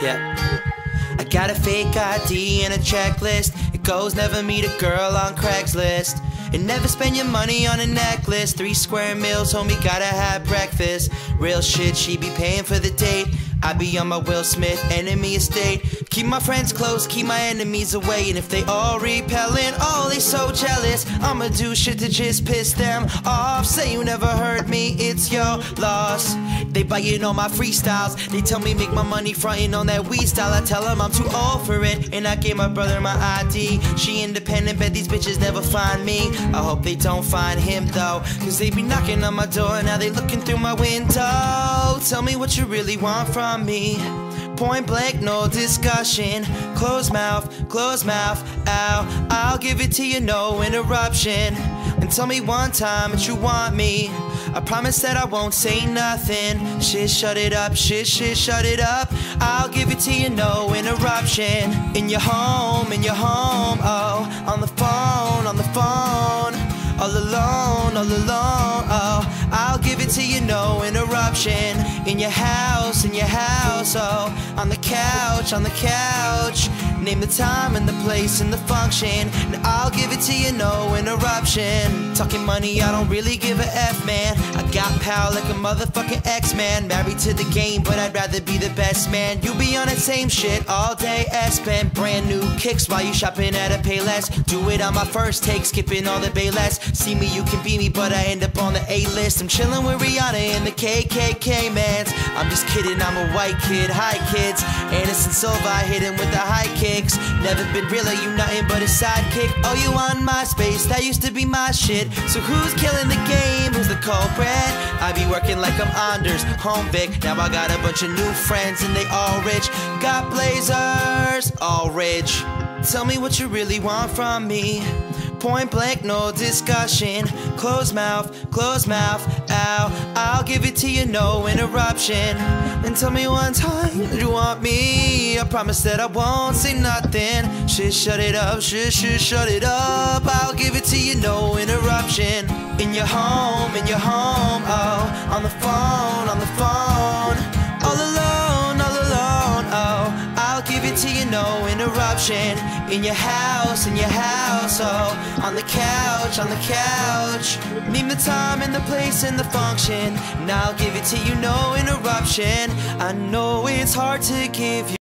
Yeah. I got a fake ID and a checklist. It goes never meet a girl on Craigslist. And never spend your money on a necklace. 3 square meals, homie, gotta have breakfast. Real shit, she be paying for the date. I be on my Will Smith enemy estate. Keep my friends close, keep my enemies away. And if they all repellent, oh, they so jealous. I'ma do shit to just piss them off. Say you never heard me, it's your loss. They biting on my freestyles. They tell me make my money frontin' on that weed style. I tell them I'm too old for it. And I gave my brother my ID. She independent, bet these bitches never find me. I hope they don't find him though, cause they be knocking on my door. Now they looking through my window. Tell me what you really want from me. Point blank, no discussion. Close mouth, ow. I'll give it to you, no interruption. And tell me one time that you want me. I promise that I won't say nothing. Shit, shut it up, shit, shut it up. I'll give it to you, no interruption. In your home, oh. On the phone, all alone, oh. I'll give it to you, no interruption. In your house, oh. On the couch. Name the time and the place and the function, and I'll give it to you, no interruption. Talking money, I don't really give a F, man. I got power like a motherfucking X-Man. Married to the game, but I'd rather be the best man. You be on that same shit all day, S-Pen. Brand new kicks while you shopping at a Payless. Do it on my first take, skipping all the Bayless. See me, you can be me, but I end up on the A-list. I'm chilling with Rihanna and the KKK mans. I'm just kidding, I'm a white kid. Hi kids, Anderson Silva, I hit him with the high kicks. Never been realer, you nothing but a sidekick. Oh, you on MySpace, that used to be my shit. So who's killing the game, who's the culprit? I be working like I'm Anders, home Vic. Now I got a bunch of new friends and they all rich. Got blazers, all rich. Tell me what you really want from me. Point blank, no discussion. Close mouth, ow. I'll give it to you, no interruption. And tell me one time you want me. I promise that I won't say nothing. Shit, shut it up, shut it up. I'll give it to you, no interruption. In your home, oh. On the phone, all alone, oh. I'll give it to you, no interruption. In your house, oh. On the couch. Name the time and the place and the function, and I'll give it to you, no interruption. I know it's hard to give you